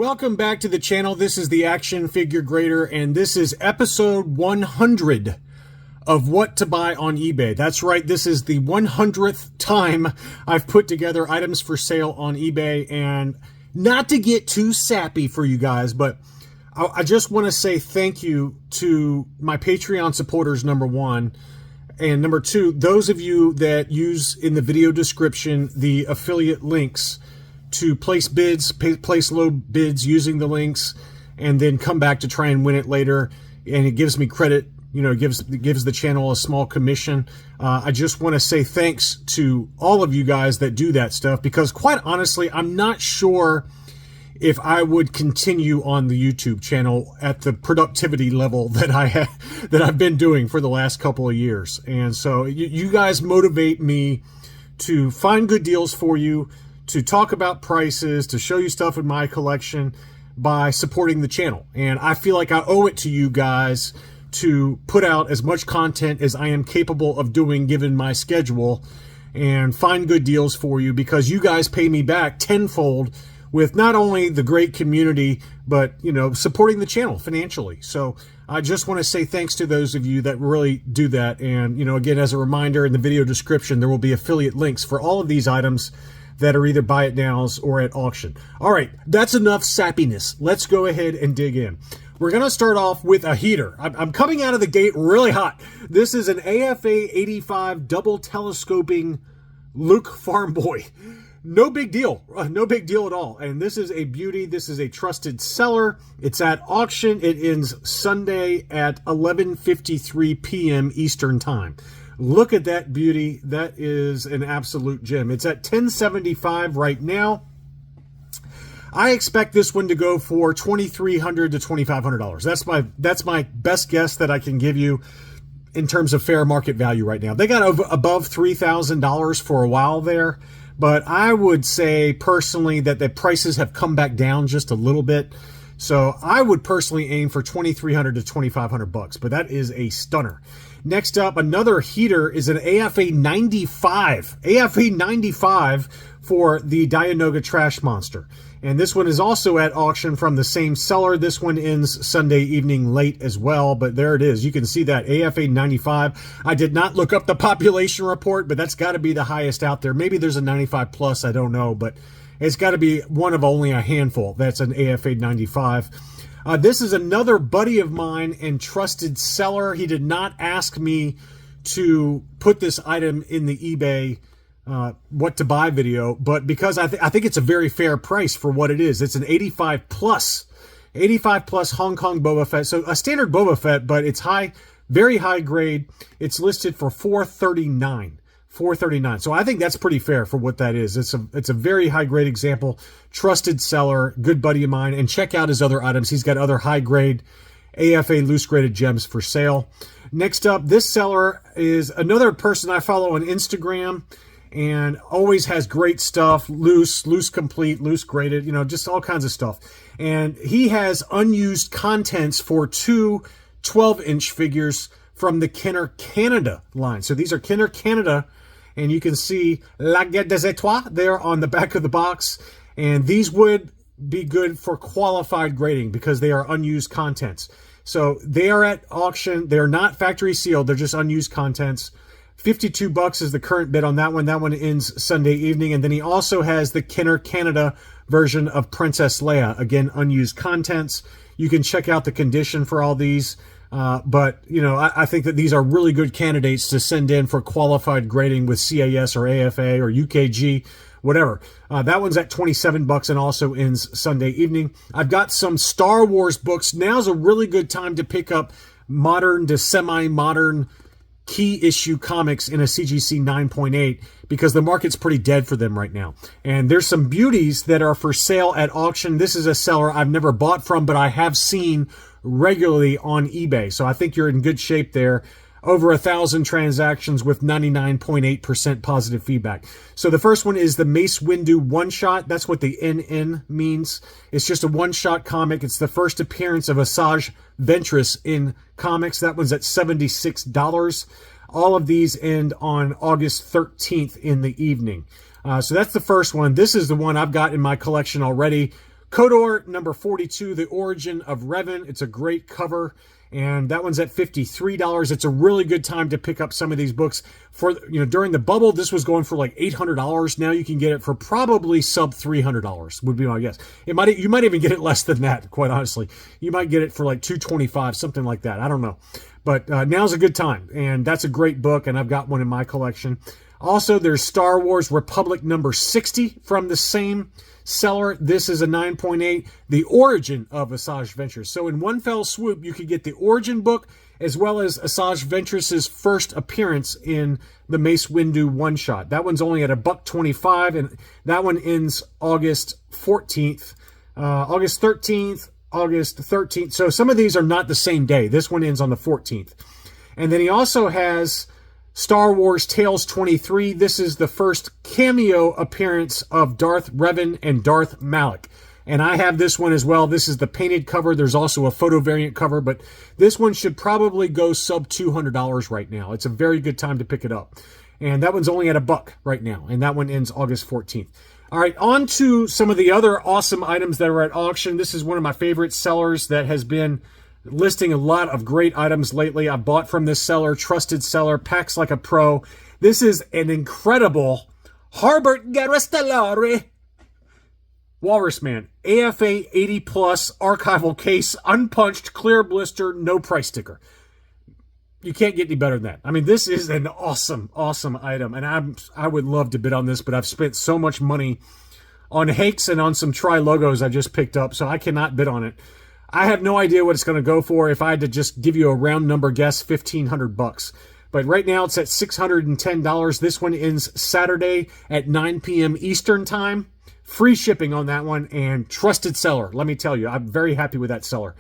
Welcome back to the channel. This is the Action Figure Grader, and this is episode 100 of What to Buy on eBay. That's right, this is the 100th time I've put together items for sale on eBay, and not to get too sappy for you guys, but I just want to say thank you to my Patreon supporters, number one, and number two, those of you that use in the video description the affiliate links to place bids, place low bids using the links, and then come back to try and win it later. And it gives me credit, you know, gives the channel a small commission. I just want to say thanks to all of you guys that do that stuff, because quite honestly, I'm not sure if I would continue on the YouTube channel at the productivity level that I've been doing for the last couple of years. And so you guys motivate me to find good deals for you, to talk about prices, to show you stuff in my collection by supporting the channel. And I feel like I owe it to you guys to put out as much content as I am capable of doing given my schedule and find good deals for you, because you guys pay me back tenfold with not only the great community, but, you know, supporting the channel financially. So I just want to say thanks to those of you that really do that. And, you know, again, as a reminder, in the video description, there will be affiliate links for all of these items that are either buy it nows or at auction. All right, that's enough sappiness. Let's go ahead and dig in. We're going to start off with a heater. I'm coming out of the gate really hot. This is an AFA 85 double telescoping Luke Farm Boy. No big deal. No big deal at all. And this is a beauty. This is a trusted seller. It's at auction. It ends Sunday at 11:53 p.m. Eastern Time. Look at that beauty. That is an absolute gem. It's at $10.75 right now. I expect this one to go for $2,300 to $2,500. That's my best guess that I can give you in terms of fair market value right now. They got above $3,000 for a while there, but I would say personally that the prices have come back down just a little bit. So I would personally aim for $2,300 to $2,500, but that is a stunner. Next up, another heater is an AFA 95. AFA 95 for the Dianoga Trash Monster. And this one is also at auction from the same seller. This one ends Sunday evening late as well, but there it is. You can see that AFA 95. I did not look up the population report, but that's got to be the highest out there. Maybe there's a 95 plus, I don't know, but it's got to be one of only a handful. That's an AFA 95. This is another buddy of mine and trusted seller. He did not ask me to put this item in the eBay what to buy video, but because I think it's a very fair price for what it is. It's an 85 plus Hong Kong Boba Fett. So a standard Boba Fett, but it's high, very high grade. It's listed for $439. $439. So I think that's pretty fair for what that is. It's a very high grade example, trusted seller, good buddy of mine, and check out his other items. He's got other high grade AFA loose graded gems for sale. Next up, this seller is another person I follow on Instagram and always has great stuff, loose complete, loose graded, you know, just all kinds of stuff. And he has unused contents for two 12-inch figures from the Kenner Canada line. So these are Kenner Canada, and you can see La Guette des Etoiles there on the back of the box. And these would be good for qualified grading because they are unused contents. So they are at auction. They're not factory sealed. They're just unused contents. $52 is the current bid on that one. That one ends Sunday evening. And then he also has the Kenner Canada version of Princess Leia. Again, unused contents. You can check out the condition for all these. But, you know, I think that these are really good candidates to send in for qualified grading with CAS or AFA or UKG, whatever. That one's at $27 and also ends Sunday evening. I've got some Star Wars books. Now's a really good time to pick up modern to semi-modern key issue comics in a CGC 9.8 because the market's pretty dead for them right now. And there's some beauties that are for sale at auction. This is a seller I've never bought from, but I have seen regularly on eBay. So I think you're in good shape there. Over 1,000 transactions with 99.8% positive feedback. So the first one is the Mace Windu one-shot. That's what the NN means. It's just a one-shot comic. It's the first appearance of Asajj Ventress in comics. That one's at $76. All of these end on August 13th in the evening. So that's the first one. This is the one I've got in my collection already. Kodor number 42, The Origin of Revan. It's a great cover, and that one's at $53. It's a really good time to pick up some of these books. For, you know, during the bubble, this was going for like $800. Now you can get it for probably sub $300 would be my guess. You might even get it less than that, quite honestly. You might get it for like $225, something like that. I don't know. But now's a good time, and that's a great book, and I've got one in my collection. Also, there's Star Wars Republic number 60 from the same seller. This is a 9.8, The Origin of Asajj Ventress. So in one fell swoop, you could get the Origin book as well as Asajj Ventress's first appearance in the Mace Windu one-shot. That one's only at $1.25, and that one ends August 14th, August 13th, August 13th. So some of these are not the same day. This one ends on the 14th. And then he also has Star Wars Tales 23. This is the first cameo appearance of Darth Revan and Darth Malak. And I have this one as well. This is the painted cover. There's also a photo variant cover, but this one should probably go sub $200 right now. It's a very good time to pick it up. And that one's only at $1 right now. And that one ends August 14th. All right, on to some of the other awesome items that are at auction. This is one of my favorite sellers that has been listing a lot of great items lately. I bought from this seller, trusted seller, packs like a pro. This is an incredible Harbert Garastellari Walrus Man, AFA 80 plus archival case, unpunched, clear blister, no price sticker. You can't get any better than that. I mean, this is an awesome, awesome item, and I would love to bid on this, but I've spent so much money on Hakes and on some Tri logos I just picked up, so I cannot bid on it. I have no idea what it's going to go for. If I had to just give you a round number guess, $1,500. But right now it's at $610. This one ends Saturday at 9 p.m. Eastern time. Free shipping on that one, and trusted seller. Let me tell you, I'm very happy with that seller.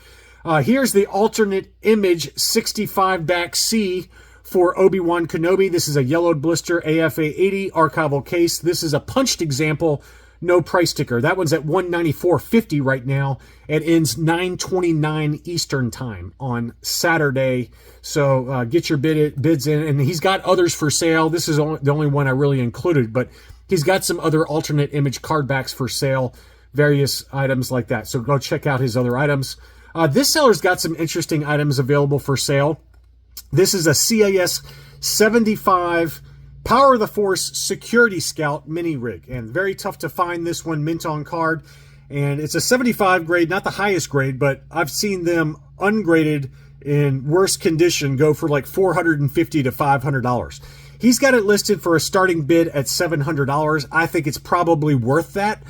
Here's the alternate image 65 back C for Obi-Wan Kenobi. This is a yellowed blister AFA 80 archival case. This is a punched example. No price sticker. That one's at $194.50 right now. It ends 9:29 Eastern time on Saturday. So get your bids in. And he's got others for sale. This is the only one I really included, but he's got some other alternate image card backs for sale, various items like that. So go check out his other items. This seller's got some interesting items available for sale. This is a CAS 75 Power of the Force Security Scout mini rig, and very tough to find this one mint on card. And it's a 75 grade, not the highest grade, but I've seen them ungraded in worse condition go for like $450 to $500. He's got it listed for a starting bid at $700. I think it's probably worth that.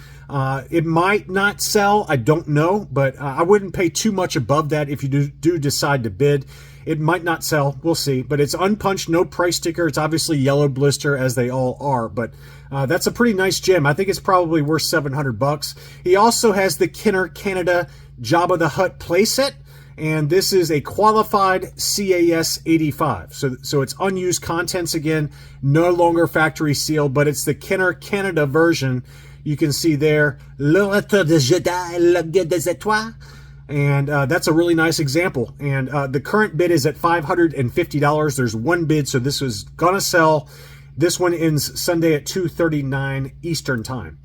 It might not sell, I don't know, but I wouldn't pay too much above that if you do decide to bid. It might not sell, we'll see, but it's unpunched, no price sticker. It's obviously yellow blister, as they all are, but that's a pretty nice gem. I think it's probably worth $700. He also has the Kenner Canada Jabba the Hutt playset, and this is a qualified CAS 85. So it's unused contents again, no longer factory sealed, but it's the Kenner Canada version. You can see there, Le Retour de Jedi, La Guerre des Étoiles. And that's a really nice example. And the current bid is at $550. There's one bid, so this is going to sell. This one ends Sunday at 2:39 Eastern time.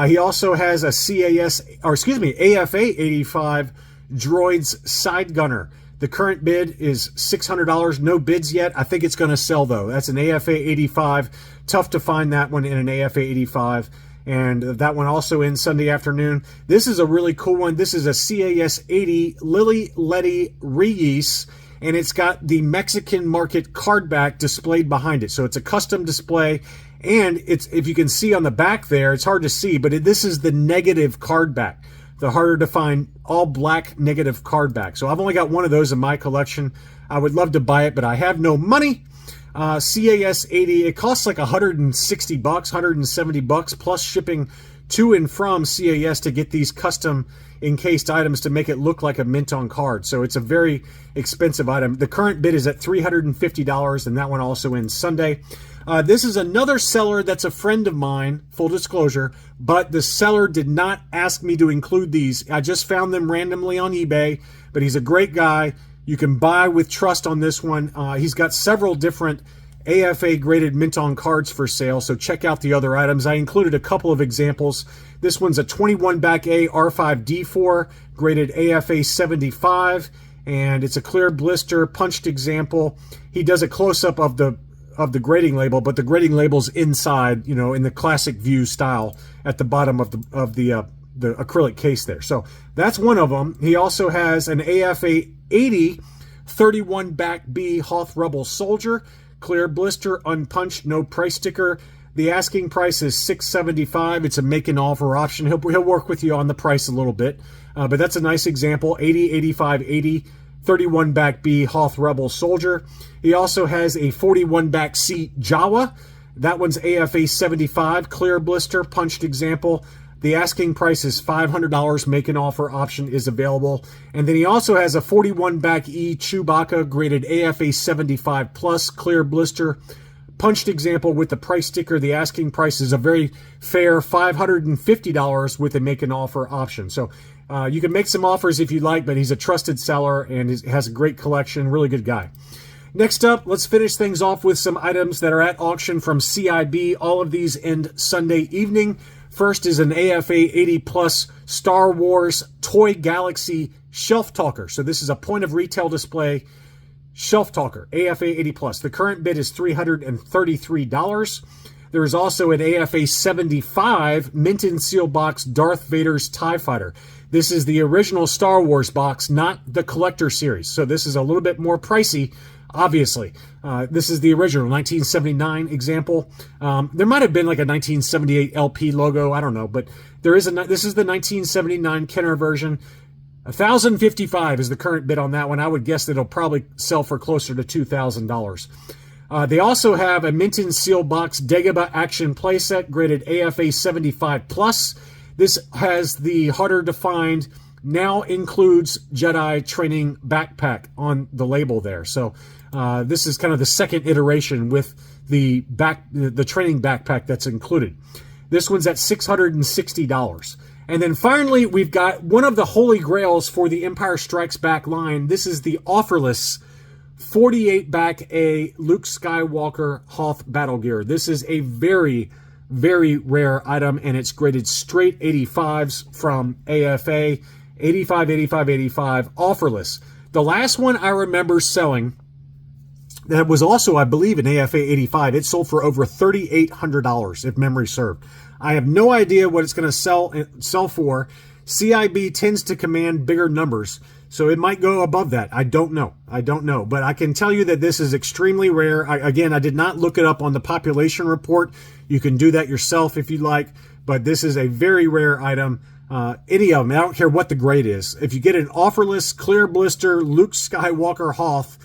He also has a AFA 85 Droids Side Gunner. The current bid is $600. No bids yet. I think it's going to sell, though. That's an AFA 85. Tough to find that one in an AFA 85. And that one also ends Sunday afternoon. This is a really cool one. This is a CAS 80 Lily Letty Reyes, and it's got the Mexican market card back displayed behind it. So it's a custom display, and it's, if you can see on the back there, it's hard to see, but this is the negative card back, the harder to find all black negative card back. So I've only got one of those in my collection. I would love to buy it, but I have no money. CAS 80, it costs like $160, $170 plus shipping to and from CAS to get these custom encased items to make it look like a mint on card. So it's a very expensive item. The current bid is at $350, and that one also ends Sunday. This is another seller that's a friend of mine, full disclosure, but the seller did not ask me to include these. I just found them randomly on eBay, but he's a great guy. You can buy with trust on this one. He's got several different AFA graded mint-on cards for sale, so check out the other items. I included a couple of examples. This one's a 21 back A R5D4 graded AFA 75, and it's a clear blister punched example. He does a close-up of the grading label, but the grading label's inside, in the classic view style at the bottom of the acrylic case there. So that's one of them. He also has an AFA 80 31 back B Hoth Rebel Soldier, clear blister, unpunched, no price sticker. The asking price is $675. It's a make an offer option. He'll work with you on the price a little bit, but that's a nice example. 80, 85, 80, 31 back B Hoth Rebel Soldier. He also has a 41 back C Jawa. That one's AFA 75, clear blister, punched example. The asking price is $500. Make an offer option is available. And then he also has a 41 back E Chewbacca graded AFA 75 plus, clear blister, punched example with the price sticker. The asking price is a very fair $550 with a make an offer option. So you can make some offers if you like, but he's a trusted seller and has a great collection. Really good guy. Next up, let's finish things off with some items that are at auction from CIB. All of these end Sunday evening. First is an AFA 80 plus Star Wars Toy Galaxy Shelf Talker. So this is a point of retail display Shelf Talker, AFA 80 plus. The current bid is $333. There is also an AFA 75 mint and seal box Darth Vader's TIE Fighter. This is the original Star Wars box, not the collector series. So this is a little bit more pricey, obviously. This is the original 1979 example. There might have been like a 1978 LP logo, I don't know, but this is the 1979 Kenner version. $1,055 is the current bid on that one. I would guess that it'll probably sell for closer to $2,000. They also have a mint and seal box Dagobah action playset graded AFA 75 plus. This has the harder to find, now includes Jedi training backpack on the label there. So this is kind of the second iteration with the training backpack that's included. This one's at $660. And then finally, we've got one of the holy grails for the Empire Strikes Back line. This is the offerless 48 back A Luke Skywalker Hoth Battle Gear. This is a very, very rare item, and it's graded straight 85s from AFA. 85, 85, 85, offerless. The last one I remember selling that was also, I believe, an AFA 85. It sold for over $3,800, if memory served. I have no idea what it's going to sell for. CIB tends to command bigger numbers, so it might go above that. I don't know. But I can tell you that this is extremely rare. Again, I did not look it up on the population report. You can do that yourself if you like, but this is a very rare item. Any of them, I don't care what the grade is. If you get an offerless, clear blister, Luke Skywalker Hoth,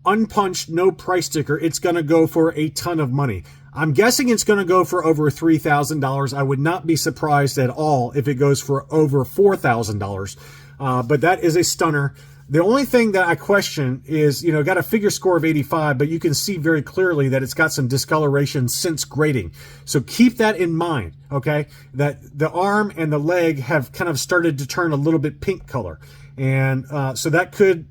unpunched, no price sticker, it's going to go for a ton of money. I'm guessing it's going to go for over $3,000. I would not be surprised at all if it goes for over $4,000. But that is a stunner. The only thing that I question is, got a figure score of 85, but you can see very clearly that it's got some discoloration since grading. So keep that in mind, okay? That the arm and the leg have kind of started to turn a little bit pink color. And so that could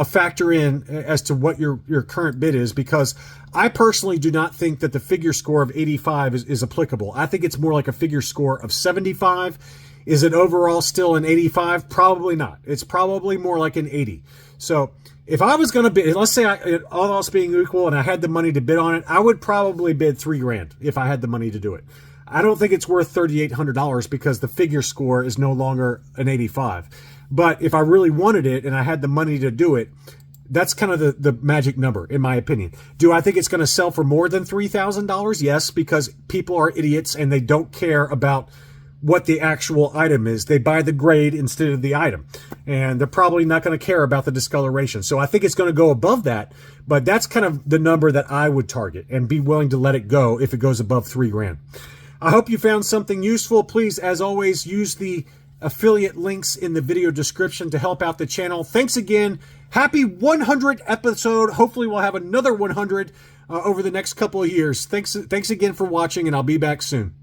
factor in as to what your current bid is, because I personally do not think that the figure score of 85 is applicable. I think it's more like a figure score of 75. Is it overall still an 85? Probably not. It's probably more like an 80. So if I was going to bid, let's say all else being equal and I had the money to bid on it, I would probably bid $3,000 if I had the money to do it. I don't think it's worth $3,800 because the figure score is no longer an 85. But if I really wanted it and I had the money to do it, that's kind of the magic number, in my opinion. Do I think it's going to sell for more than $3,000? Yes, because people are idiots and they don't care about what the actual item is. They buy the grade instead of the item. And they're probably not going to care about the discoloration. So I think it's going to go above that, but that's kind of the number that I would target and be willing to let it go if it goes above $3,000. I hope you found something useful. Please, as always, use the affiliate links in the video description to help out the channel. Thanks again. Happy 100th episode. Hopefully we'll have another 100 over the next couple of years. Thanks again for watching, and I'll be back soon.